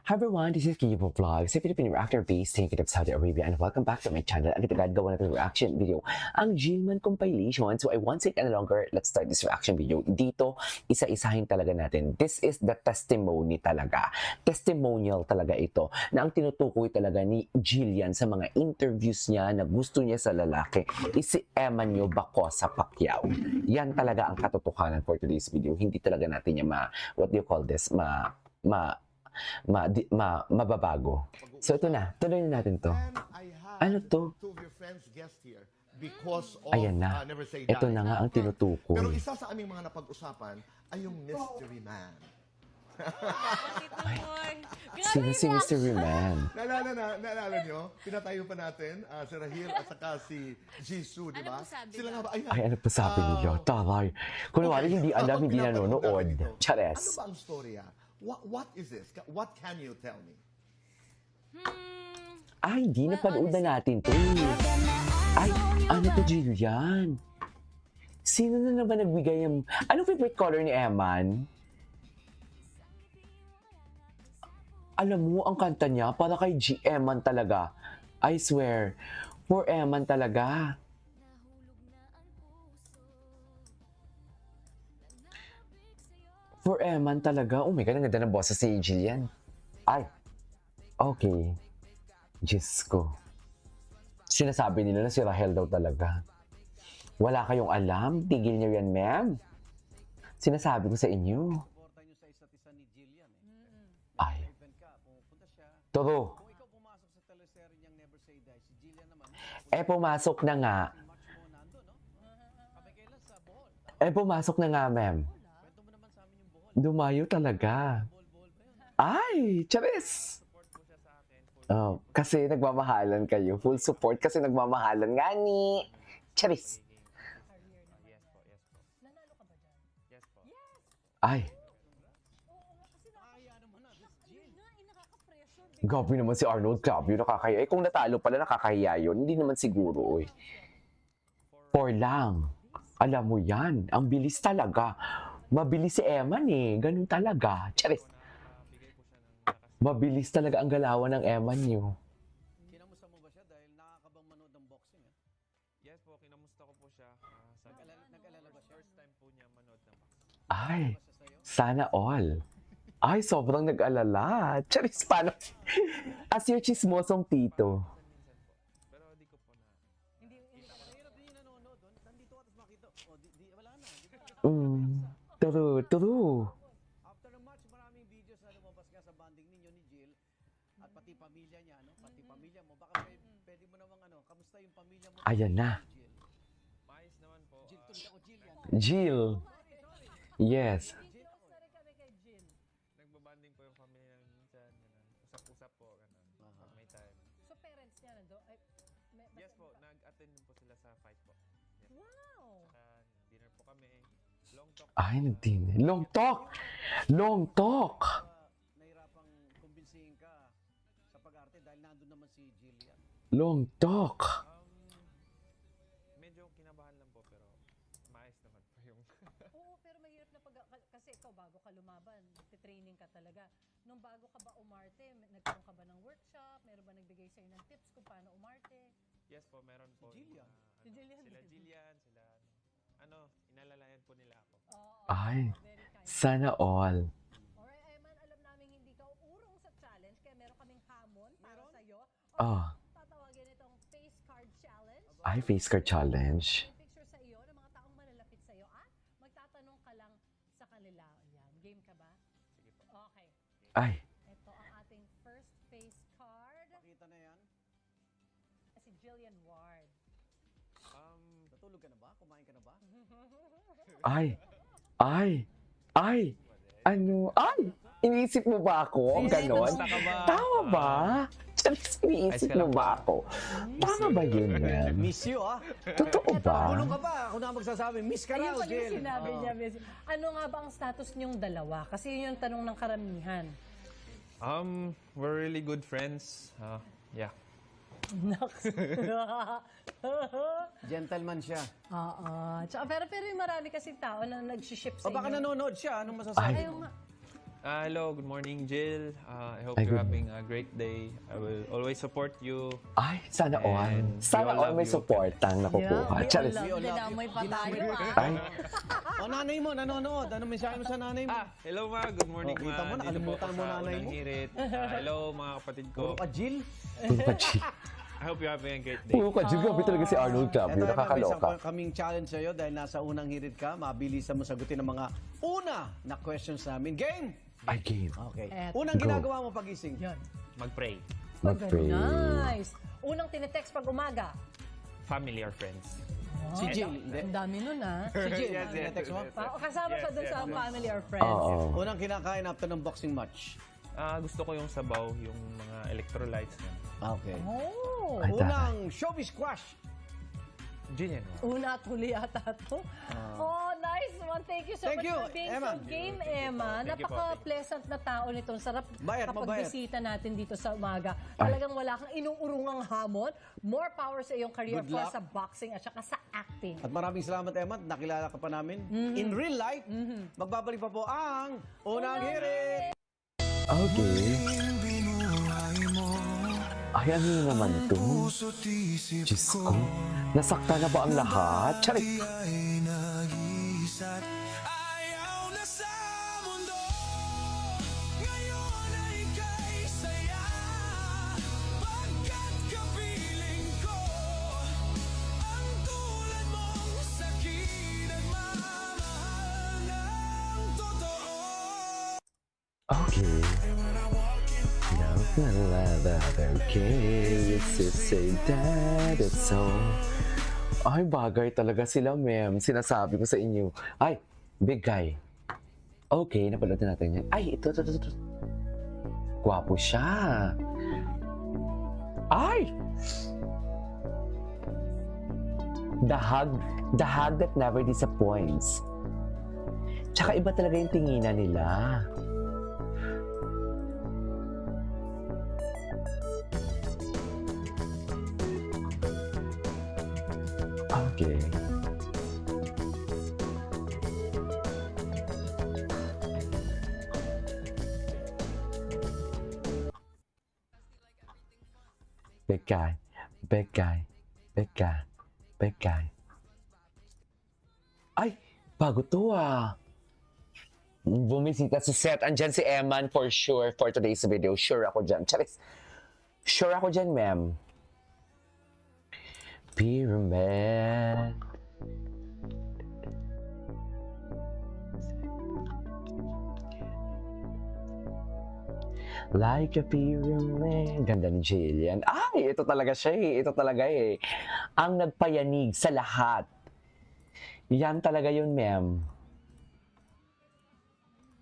Hi everyone, this is Kibo Vlogs, a Filipino reactor based in Saudi Arabia, and welcome back to my channel. Ang kitagagawa natin reaction video, ang Jillman compilation. So I won't say any longer, let's start this reaction video. Dito, isa-isahin talaga natin. This is the testimony talaga. Testimonial talaga ito, na ang tinutukoy talaga ni Jillian sa mga interviews niya na gusto niya sa lalaki is si Emanyo Bacosa Pacquiao. Yan talaga ang katotohanan for today's video. Hindi talaga natin niya what do you call this, mababago. So ito na, tuloy na natin to. Ano to? Ayan na. Ito na nga ang tinutukoy. Pero isa sa aming mga napag-usapan ay yung Mystery Man. Sino si Mystery Man? Naalala nyo? Pinatayo pa natin si Rahil at saka si Jisoo, di ba? Sila nga ba? Ay, ano pa sabi niyo? Taray. Kunwari hindi alam, hindi nanonood. Chares. Ano ba ang storya? What is this? What can you tell me? Ay, hindi napanood na natin to. Ay, ano to, Jillian? Sino na naman nagbigay yung... Anong favorite color ni Eman? Alam mo, ang kanta niya, para kay Eman talaga. I swear, for Eman talaga. For Eman talaga. Oh my God, ang ganda ng boses si Jillian. Ay, okay. Diyos ko. Sinasabi nila na si Rahel daw talaga. Wala kayong alam? Tigil niyo yan, ma'am. Sinasabi ko sa inyo. Ay. Toro. Pumasok na nga. Pumasok na nga, ma'am. Dumayo talaga. Ay, charis! Oh, kasi nagmamahalan kayo. Full support kasi nagmamahalan nga ni. Charis! Ay. Grabe naman si Arnold. Grabe, nakakahiya. Kung natalo pala, nakakahiya yun. Hindi naman siguro, oy. For lang. Alam mo yan. Ang bilis talaga. Mabilis si Eman eh. Ganun talaga. Charis. Mabilis talaga ang galawan ng Eman niyo. Kinamusta mo ba siya dahil nakakabang manood ng boxing? Yes po, kinamusta ko po siya. Nag-alala ba siya? First time po niya manood ng boxing. Ay, sana all. Ay, sobrang nag-alala. Charis, paano? As your chismosong tito. Pero di ko po na. Mahirap din yung nanonood doon. Nandito ka tapos makita. Wala na. True. After the match, maraming videos na lumabas nga sa banding ninyo ni Jill at pati pamilya niya, no? Pati pamilya mo. Baka pwede mo namang kamusta yung pamilya mo? Ayan na. Jill. Maayos naman po. Jill, tuloy ako Jill yan. Jill. Yes. Nagbabanding po yung pamilya namin minsan. Ganun. Usap-usap po. Ganun. Pag may time. So parents niya nando? Yes po, nag-attend din po sila sa fight po. Yes. Wow! Dinner po kami. Long talk. Ay, nagdin. Long talk. Long talk. Nahirapang kumbinsihin ka sa pag-arte dahil nandun naman si Jill yan. Long talk. Medyo kinabahan lang po pero maayos naman po yung... Oo, pero mahirap na kasi ikaw bago ka lumaban, training ka talaga. Nung bago ka ba umarte, nagkaroon ka ba ng workshop? Meron ba nagbigay sa'yo ng tips kung paano umarte? Yes po, meron po. Si Jillian. Si Jillian Sila din. Jillian, sila... inalalayan po nila ako. Oo, Ay, very kind. sana all. Alright, Eman, alam namin hindi ka urong sa challenge, kaya meron kaming hamon para sa'yo. Ah. Tatawagin itong face card challenge. Ay, face card challenge. May picture sa iyo ng mga taong malalapit sa iyo at magtatanong ka lang sa kanila. Ayan, game ka ba? Sige po. Okay. Ay, Ito ang ating first face card. Pakita na yan. Si Jillian Ward. Natulog ka na ba? Kumain ka na ba? ay, ano, ay, iniisip mo ba ako? Ang ganon? Tama ba? Charis, iniisip mo ba ako? Tama ba yun, ma'am? Miss you, ah. Totoo ba? Kulong ka ba? Ako na magsasabi, miss ka Ayun raw, pala yung Jill. sinabi niya. Miss. Ano nga ba ang status niyong dalawa? Kasi yun yung tanong ng karamihan. We're really good friends. Yeah. Naks. Gentleman siya. Oo. Tsaka, pero yung marami kasi tao na nag-ship sa O baka inyo. nanonood siya, anong masasabi Ayaw mo? nga. Hello, good morning, Jill. I hope Ay, you're good having a great day. I will always support you. Ay, sana all. And we Sana all all love may you. supportang nakukuha. we all Charis. love. Dinamoy pa tayo Ay, O nanay mo, nanonood. Ano mensahe mo sa nanay mo? Hello ma, good morning Oh, kita ma. mo, Dito nakalimutan po mo sa nanay Unang mo. Hirit. Hello mga kapatid Puro ko. ka, Jill. puro ka G. I hope you're having a great day. Puro ka G. Grabe talaga si Arnold Club. Eto, Yung may isang nakakaloka. kaming challenge sa'yo dahil nasa unang hirit ka. Mabilisan mo sagutin ang mga una na questions namin. Game! Ay, game. Okay. Eto. Unang Go. ginagawa mo pagising. Yan. Mag-pray. Mag-pray. Nice. Unang tinetext pag umaga. Family or friends. Si Jill, hindi. Ang dami nun ah. Si Jill, Yes, yes, tinetext mo? yes. Kasama siya dun Yes, sa yes. family or friends. Oo. Unang kinakain after ng boxing match. Gusto ko yung sabaw, yung mga electrolytes niya. Okay. Oh. Ay, Unang showbiz crush. Gin yan. Una at huli ata to. Oh, nice one. Thank you so Thank much you, for being Emma. so game, Emma. Thank you po. Napaka-pleasant na tao nito. Sarap Bayad, kapag mabayad. bisita natin dito sa umaga. Talagang wala kang inuurungang hamon. More power sa iyong career Good for luck. sa boxing at saka sa acting. At maraming salamat, Emma. Nakilala ka pa namin. In real life, magbabalik pa po ang Unang Hirit. Okay. Ay, ano yun naman to? Diyos ko. Nasakta na ba ang lahat? Charis. Ayaw na sa mundo. Ngayon ay ika'y saya. Pagkat kapiling ko ang tulad mong sakit at mamahal ng totoo. Okay. Love na love other case. Say that it's so. Ay, bagay talaga sila, ma'am. Sinasabi ko sa inyo. Ay, big guy. Okay, napanood na natin yan. Ay, ito. Gwapo siya. Ay! The hug that never disappoints. Tsaka iba talaga yung tinginan nila. Okay. Big guy, big guy, big guy, big guy. Ay, bago to ah. Bumisita sa set. Andyan si Eman for sure for today's video. Sure ako dyan. Charis. Sure ako dyan, ma'am. Pyramid. Like a pyramid. Ganda ni Jillian. Ay, ito talaga siya eh. Ito talaga eh. Ang nagpayanig sa lahat. Yan talaga yun, ma'am.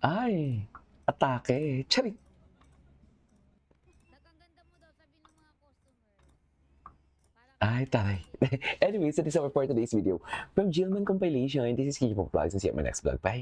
Ay, atake. Charing. Nakaganda mo daw, sabi ng mga customer. Ay, taray. Anyways, that is our for today's video. From Jillman Compilation, this is Kiki Vlogs. And see you on my next vlog. Bye!